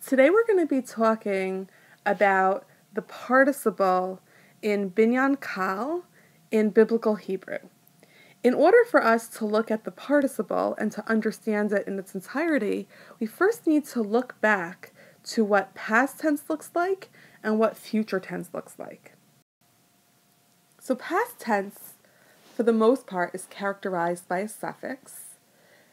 Today we're going to be talking about the participle in binyan Qal in Biblical Hebrew. In order for us to look at the participle and to understand it in its entirety, we first need to look back to what past tense looks like and what future tense looks like. So past tense, for the most part, is characterized by a suffix,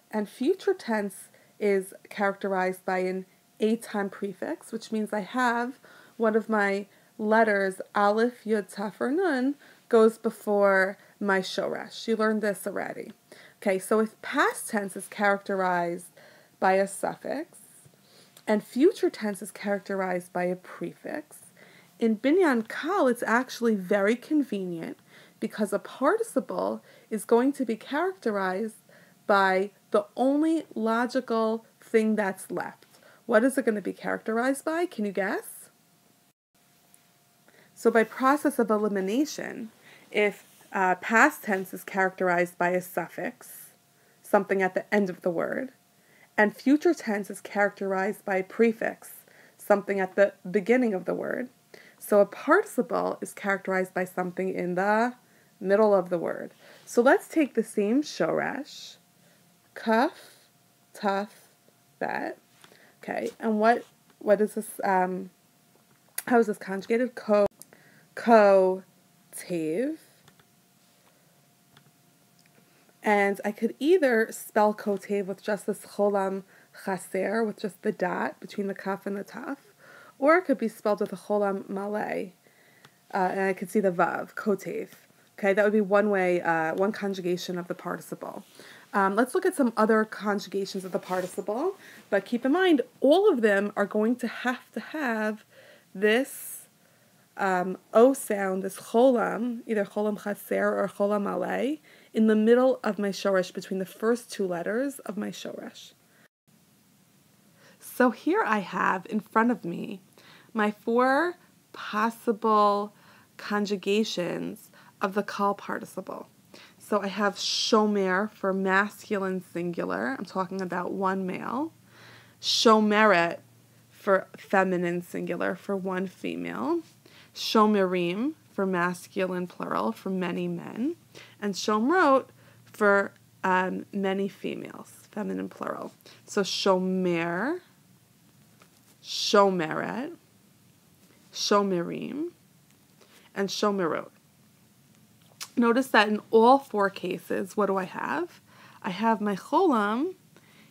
and future tense is characterized by an a-time prefix, which means I have one of my letters, aleph, yud, taf, or nun, goes before my shoresh. You learned this already. Okay, so if past tense is characterized by a suffix, and future tense is characterized by a prefix, in binyan Qal it's actually very convenient because a participle is going to be characterized by the only logical thing that's left. What is it going to be characterized by? Can you guess? So by process of elimination, if past tense is characterized by a suffix, something at the end of the word, and future tense is characterized by a prefix, something at the beginning of the word, so a participle is characterized by something in the middle of the word. So let's take the same shoresh, kaf, taf, bet. Okay, and what is this, how is this conjugated? Ko, tev. And I could either spell kotev with just this cholam chaser, with just the dot between the kaf and the taf, or it could be spelled with a cholam malay, and I could see the vav, kotev. Okay, that would be one way, one conjugation of the participle. Let's look at some other conjugations of the participle, but keep in mind, all of them are going to have this O sound, this cholam, either cholam chaser or cholam malay, in the middle of my shoresh, between the first two letters of my shoresh. So here I have in front of me my four possible conjugations of the Qal participle. So I have shomer for masculine singular. I'm talking about one male. Shomeret for feminine singular, for one female. Shomerim for masculine plural, for many men. And shomrot for many females, feminine plural. So shomer, shomeret, shomerim, and shomerot. Notice that in all four cases, what do I have? I have my cholam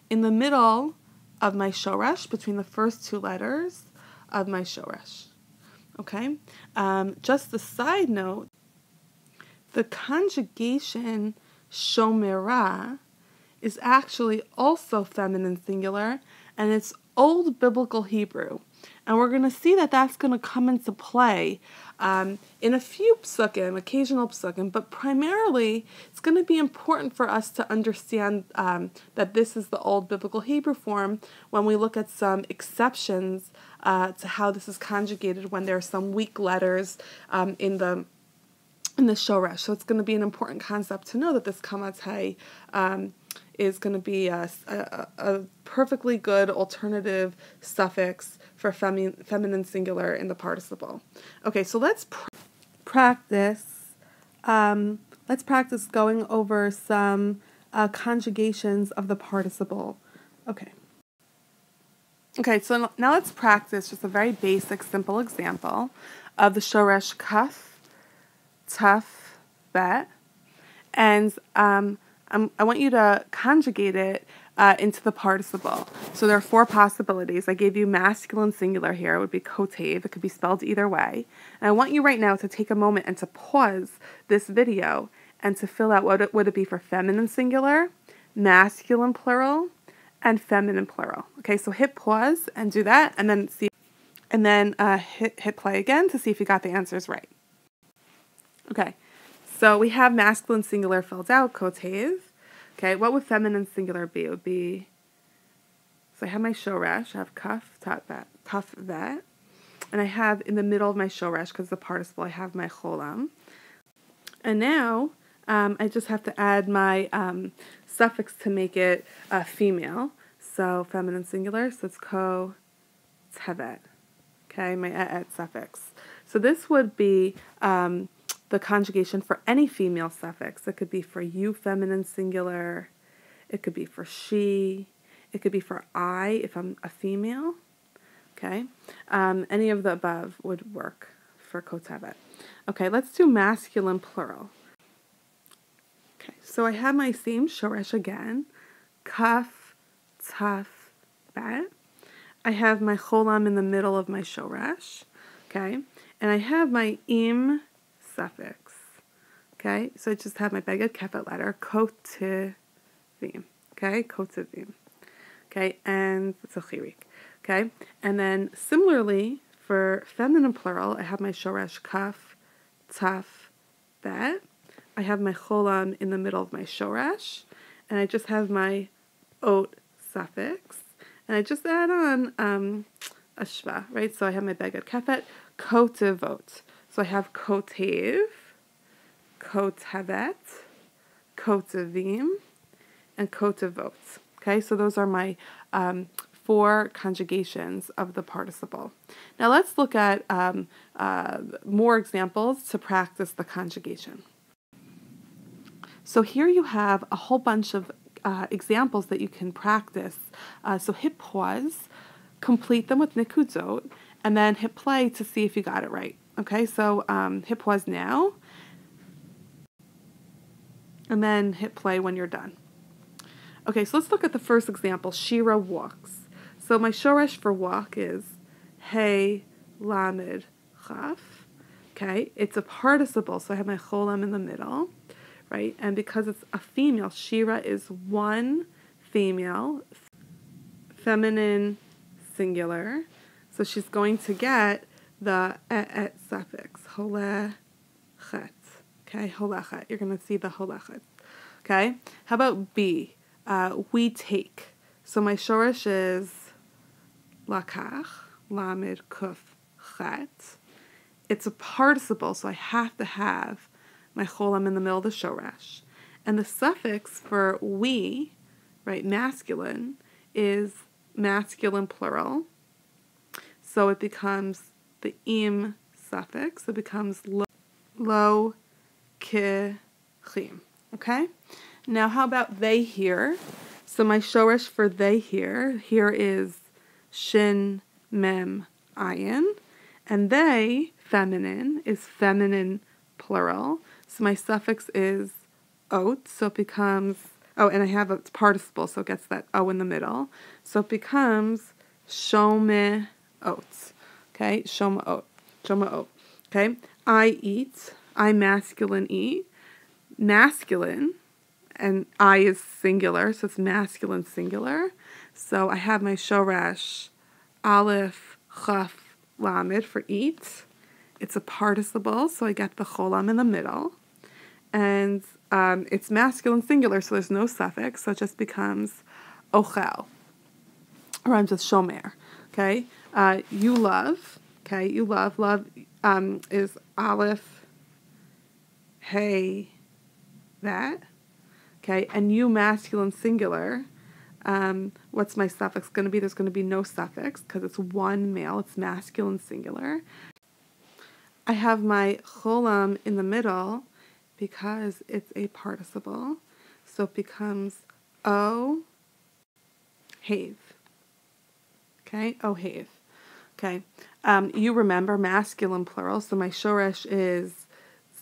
in the middle of my shoresh, between the first two letters of my shoresh. Okay? Just a side note, the conjugation shomera is actually also feminine singular, and it's Old Biblical Hebrew. And we're going to see that that's going to come into play in a few psukim, occasional psukim, but primarily it's going to be important for us to understand that this is the Old Biblical Hebrew form when we look at some exceptions to how this is conjugated when there are some weak letters in the shoresh. So it's going to be an important concept to know that this kamatay is going to be a perfectly good alternative suffix for feminine singular in the participle. Okay, so let's practice. Let's practice going over some conjugations of the participle. Okay. Okay, so now let's practice just a very basic, simple example of the shoresh kaf, taf, bet, and I want you to conjugate it into the participle. So there are four possibilities. I gave you masculine singular here. It would be kotev. It could be spelled either way. And I want you right now to take a moment and to pause this video and to fill out what would it be for feminine singular, masculine plural, and feminine plural. Okay, so hit pause and do that, and then see, and then hit play again to see if you got the answers right. Okay. So we have masculine singular filled out, kotev. Okay, what would feminine singular be? It would be, so I have my shoresh, I have kaf, taf, vet, and I have in the middle of my shoresh, because the participle, I have my cholam. And now I just have to add my suffix to make it female. So feminine singular, so it's ko, tevet. Okay, my et suffix. So this would be the conjugation for any female suffix. It could be for you, feminine singular. It could be for she. It could be for I if I'm a female. Okay, any of the above would work for kotevet. Okay, let's do masculine plural. Okay, so I have my same shoresh again, kaf, taf, bet. I have my cholam in the middle of my shoresh, okay, and I have my im suffix, okay, so I just have my beged kefet letter, kotivim, okay, kotivim, okay, and it's a chirik, okay, and then similarly for feminine plural, I have my shoresh kaf, taf, bet. I have my cholam in the middle of my shoresh, and I just have my ot suffix, and I just add on a shva, right? So I have my beged kefet, kotivot. So I have kotev, kotevet, kotivim, and kotivot. Okay, so those are my 4 conjugations of the participle. Now let's look at more examples to practice the conjugation. So here you have a whole bunch of examples that you can practice. So hit pause, complete them with nikudzot, and then hit play to see if you got it right. Okay, so hit pause now, and then hit play when you're done. Okay, so let's look at the first example, Shira walks. So my shoresh for walk is hey, lamed, chaf. Okay, it's a participle, so I have my cholam in the middle. Right, and because it's a female, Shira is one female, feminine singular, so she's going to get the et suffix, holechet, okay, holechet, you're going to see the holechet, okay. How about B, we take, so my shoresh is lakach, lamed, kuf, chet, it's a participle, so I have to have my cholam in the middle of the shoresh. And the suffix for we, right, masculine, is masculine plural. So it becomes the im suffix. It becomes lo, ki, chim. Okay? Now how about they here? So my shoresh for they here is shin, mem, ayin. And they, feminine, is feminine plural. So my suffix is ot, so it becomes, oh, and I have a participle, so it gets that o in the middle. So it becomes shome ot, okay, shoma ot, okay. I eat, I masculine eat, masculine, and I is singular, so it's masculine singular. So I have my shoresh, aleph, chaf, lamed for eat. It's a participle, so I get the cholam in the middle. And it's masculine singular, so there's no suffix, so it just becomes ochel. Rhymes with shomer, okay? You love, okay? You love is aleph, hey, that, okay? And you masculine singular, what's my suffix going to be? There's going to be no suffix because it's one male, it's masculine singular. I have my cholam in the middle because it's a participle, so it becomes o, have. Okay, o, have. Okay, you remember masculine plural, so my shoresh is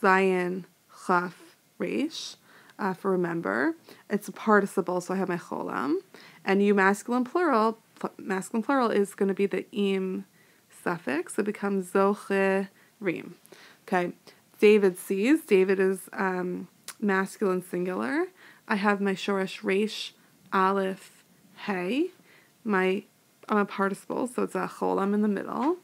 zayin, chaf, resh, for remember. It's a participle, so I have my cholam. And you masculine plural is going to be the im suffix, so it becomes zoche, reem. Okay, David sees. David is masculine singular. I have my shoresh resh, aleph, hey. I'm a participle, so it's a cholam in the middle.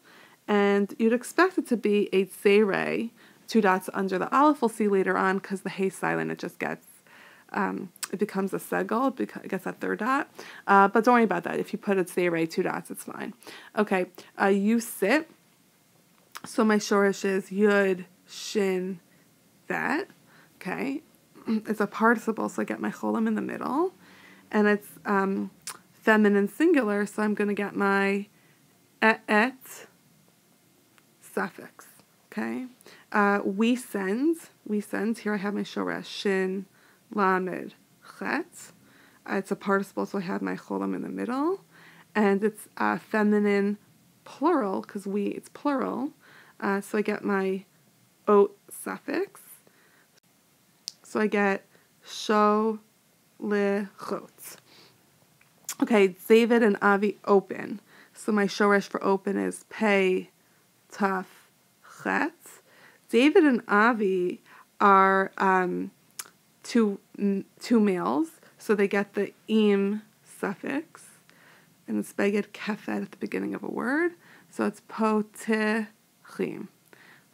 And you'd expect it to be a tzerei, 2 dots under the aleph. We'll see later on because the hey silent, it just gets, it becomes a segel, it gets that 3rd dot. But don't worry about that. If you put a tzerei, 2 dots, it's fine. Okay, you sit. So my shoresh is yud, shin, that. Okay, it's a participle, so I get my cholam in the middle. And it's feminine singular, so I'm going to get my et suffix. Okay. We send. Here I have my shoresh shin, lamed, chet. It's a participle, so I have my cholam in the middle, and it's feminine plural because it's plural. So I get my ot suffix. So I get sho le chot. Okay, David and Avi open. So my shoresh for open is pei taf chet. David and Avi are two males, so they get the im suffix, and it's beged kefed at the beginning of a word. So it's potechim.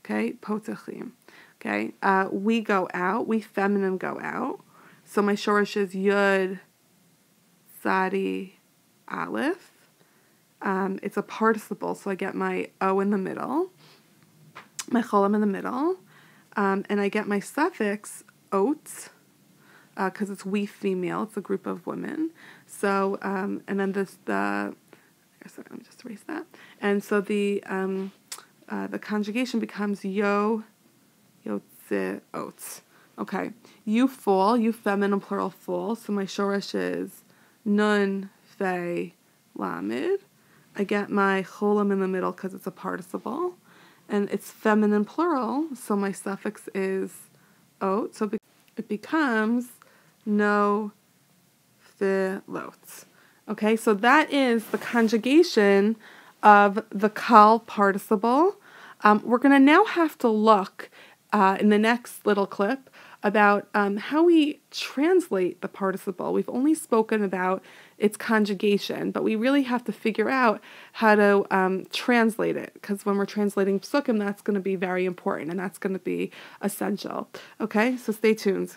Okay, potechim. Okay, we go out. We feminine go out. So my shoresh is yud sadi aleph. It's a participle, so I get my o in the middle, my cholam in the middle, and I get my suffix ot, because it's we female. It's a group of women. So and then let me just erase that. And so the conjugation becomes yotze ot. Okay, you fall, you feminine plural fall. So my shoresh is nun fe lamed. I get my cholam in the middle because it's a participle, and it's feminine plural, so my suffix is ot, so it becomes no philot. Okay, so that is the conjugation of the Qal participle. We're going to now have to look in the next little clip about how we translate the participle. We've only spoken about its conjugation, but we really have to figure out how to translate it, because when we're translating psukim, that's going to be very important, and that's going to be essential. Okay, so stay tuned.